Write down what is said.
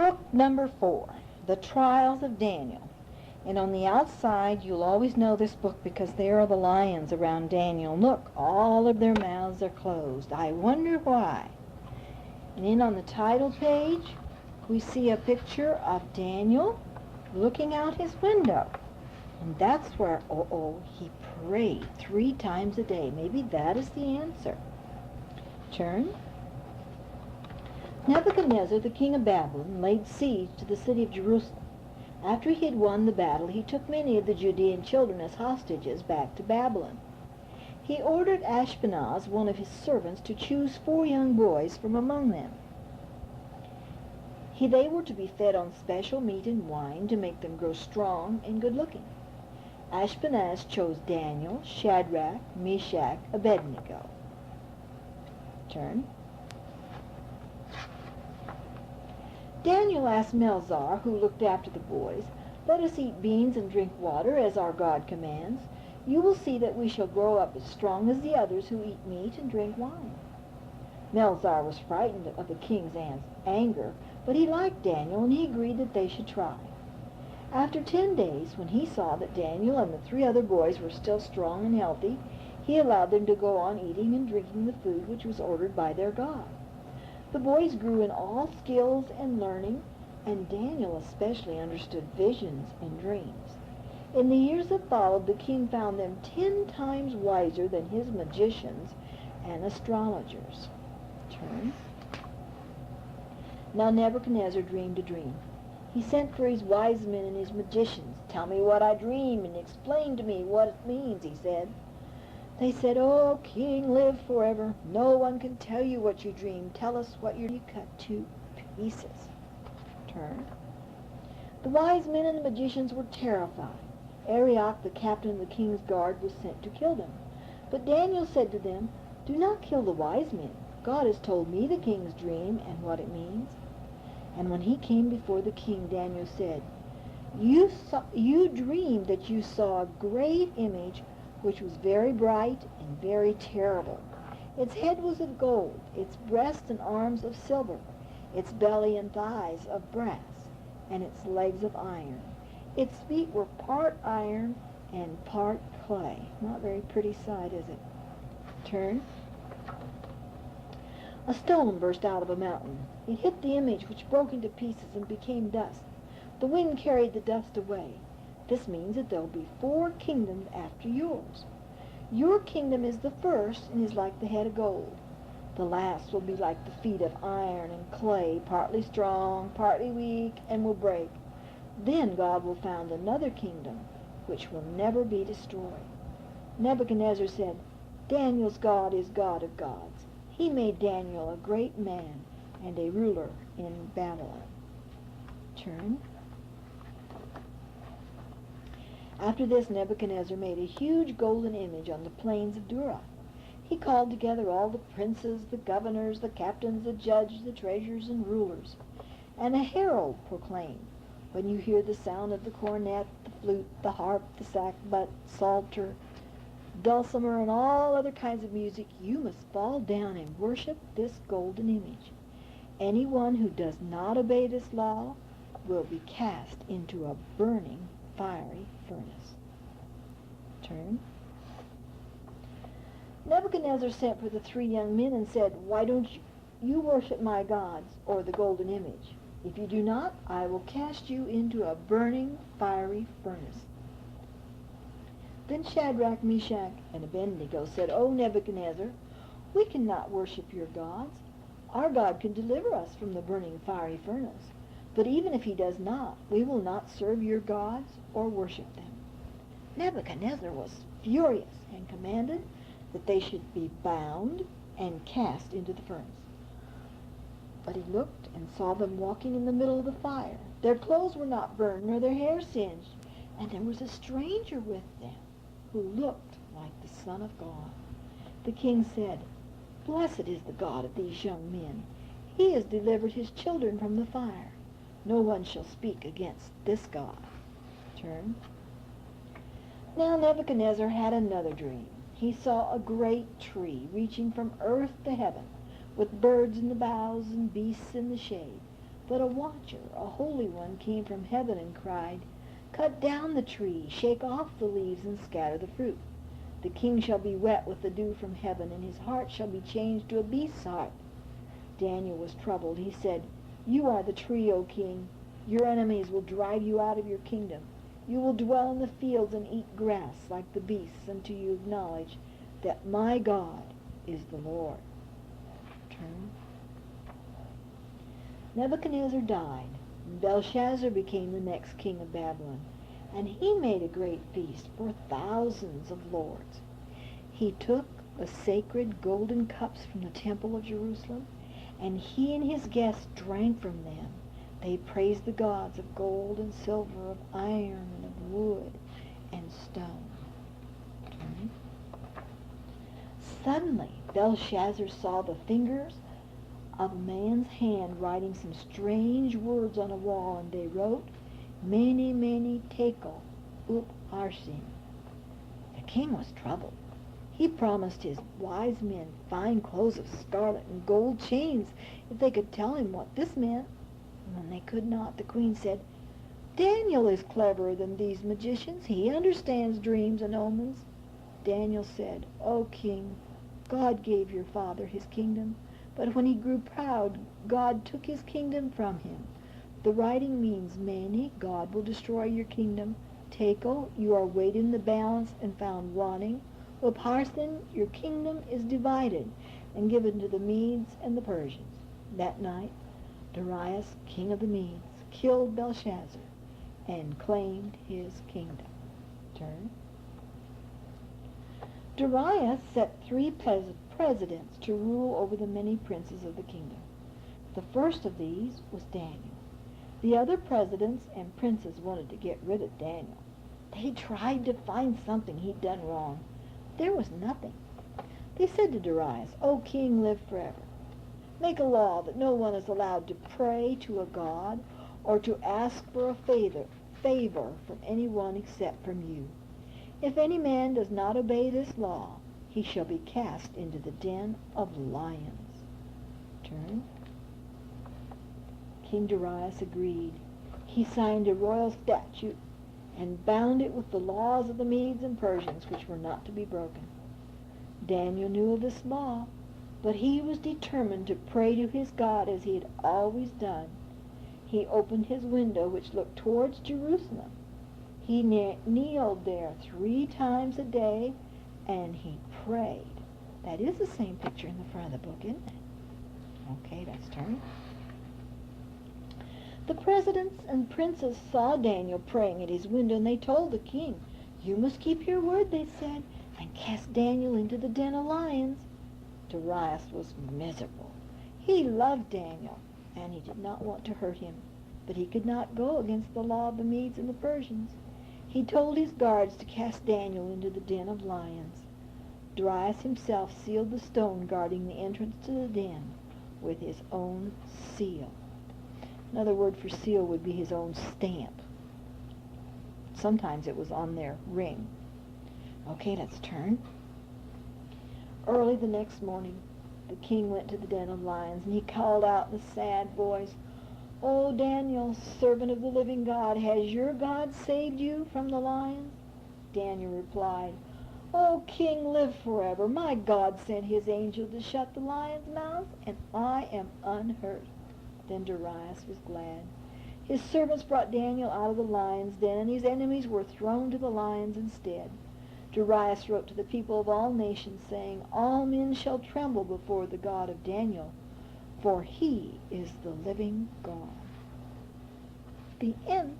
Book number 4, The Trials of Daniel. And on the outside, you'll always know this book because there are the lions around Daniel. Look, all of their mouths are closed. I wonder why. And then on the title page, we see a picture of Daniel looking out his window. And that's where, he prayed 3 times a day. Maybe that is the answer. Turn. Nebuchadnezzar, the king of Babylon, laid siege to the city of Jerusalem. After he had won the battle, he took many of the Judean children as hostages back to Babylon. He ordered Ashpenaz, one of his servants, to choose 4 young boys from among them. They were to be fed on special meat and wine to make them grow strong and good-looking. Ashpenaz chose Daniel, Shadrach, Meshach, Abednego. Turn. Daniel asked Belshazzar, who looked after the boys, "Let us eat beans and drink water, as our God commands. You will see that we shall grow up as strong as the others who eat meat and drink wine." Belshazzar was frightened of the king's anger, but he liked Daniel, and he agreed that they should try. After 10 days, when he saw that Daniel and the 3 other boys were still strong and healthy, he allowed them to go on eating and drinking the food which was ordered by their God. The boys grew in all skills and learning, and Daniel especially understood visions and dreams. In the years that followed, the king found them 10 times wiser than his magicians and astrologers. Turn. Now Nebuchadnezzar dreamed a dream. He sent for his wise men and his magicians. "Tell me what I dream and explain to me what it means," he said. They said, "Oh, king, live forever. No one can tell you what you dreamed. Tell us what you cut to pieces." Turn. The wise men and the magicians were terrified. Arioch, the captain of the king's guard, was sent to kill them. But Daniel said to them, "Do not kill the wise men. God has told me the king's dream and what it means." And when he came before the king, Daniel said, You dreamed that you saw a great image which was very bright and very terrible. Its head was of gold, its breast and arms of silver, its belly and thighs of brass, and its legs of iron. Its feet were part iron and part clay. Not very pretty sight, is it? Turn. A stone burst out of a mountain. It hit the image, which broke into pieces and became dust. The wind carried the dust away. This means that there will be 4 kingdoms after yours. Your kingdom is the first and is like the head of gold. The last will be like the feet of iron and clay, partly strong, partly weak, and will break. Then God will found another kingdom, which will never be destroyed. Nebuchadnezzar said, "Daniel's God is God of gods. He made Daniel a great man and a ruler in Babylon." Turn. After this, Nebuchadnezzar made a huge golden image on the plains of Dura. He called together all the princes, the governors, the captains, the judges, the treasurers, and rulers. And a herald proclaimed, "When you hear the sound of the cornet, the flute, the harp, the sackbut, psalter, dulcimer, and all other kinds of music, you must fall down and worship this golden image. Anyone who does not obey this law will be cast into a burning fiery furnace." Turn. Nebuchadnezzar sent for the 3 young men and said, "Why don't you worship my gods or the golden image? If you do not, I will cast you into a burning fiery furnace." Then Shadrach, Meshach, and Abednego said, "O Nebuchadnezzar, we cannot worship your gods. Our God can deliver us from the burning fiery furnace. But even if he does not, we will not serve your gods or worship them." Nebuchadnezzar was furious and commanded that they should be bound and cast into the furnace. But he looked and saw them walking in the middle of the fire. Their clothes were not burned, nor their hair singed, and there was a stranger with them who looked like the Son of God. The king said, "Blessed is the God of these young men. He has delivered his children from the fire. No one shall speak against this God." Turn. Now Nebuchadnezzar had another dream. He saw a great tree reaching from earth to heaven, with birds in the boughs and beasts in the shade. But a watcher, a holy one, came from heaven and cried, "Cut down the tree, shake off the leaves, and scatter the fruit. The king shall be wet with the dew from heaven, and his heart shall be changed to a beast's heart." Daniel was troubled. He said, "You are the tree, O king. Your enemies will drive you out of your kingdom. You will dwell in the fields and eat grass like the beasts until you acknowledge that my God is the Lord." Turn. Nebuchadnezzar died, and Belshazzar became the next king of Babylon, and he made a great feast for thousands of lords. He took the sacred golden cups from the temple of Jerusalem, and he and his guests drank from them. They praised the gods of gold and silver, of iron and of wood and stone. Okay. Suddenly, Belshazzar saw the fingers of a man's hand writing some strange words on a wall, and they wrote, "Mene, mene, tekel, upharsin." The king was troubled. He promised his wise men fine clothes of scarlet and gold chains if they could tell him what this meant. And when they could not, the queen said, "Daniel is cleverer than these magicians. He understands dreams and omens." Daniel said, "O king, God gave your father his kingdom, but when he grew proud, God took his kingdom from him. The writing means, Mene, God will destroy your kingdom. Tekel, you are weighed in the balance and found wanting. Upharsin, your kingdom is divided and given to the Medes and the Persians." That night, Darius, king of the Medes, killed Belshazzar and claimed his kingdom. Turn. Darius set 3 presidents to rule over the many princes of the kingdom. The first of these was Daniel. The other presidents and princes wanted to get rid of Daniel. They tried to find something he'd done wrong. There was nothing. They said to Darius, "O king, live forever. Make a law that no one is allowed to pray to a god or to ask for a favor from anyone except from you. If any man does not obey this law, he shall be cast into the den of lions." Turn. King Darius agreed. He signed a royal statute and bound it with the laws of the Medes and Persians, which were not to be broken. Daniel knew of this law, but he was determined to pray to his God as he had always done. He opened his window, which looked towards Jerusalem. He kneeled there 3 times a day, and he prayed. That is the same picture in the front of the book, isn't it? Okay, let's turn. The presidents and princes saw Daniel praying at his window, and they told the king, "You must keep your word," they said, "and cast Daniel into the den of lions." Darius was miserable. He loved Daniel, and he did not want to hurt him, but he could not go against the law of the Medes and the Persians. He told his guards to cast Daniel into the den of lions. Darius himself sealed the stone guarding the entrance to the den with his own seal. Another word for seal would be his own stamp. Sometimes it was on their ring. Okay, let's turn. Early the next morning, the king went to the den of lions, and he called out in a sad voice, "O Daniel, servant of the living God, has your God saved you from the lions?" Daniel replied, "O king, live forever. My God sent his angel to shut the lions' mouths, and I am unhurt." Then Darius was glad. His servants brought Daniel out of the lion's den, and his enemies were thrown to the lions instead. Darius wrote to the people of all nations, saying, "All men shall tremble before the God of Daniel, for he is the living God." The end.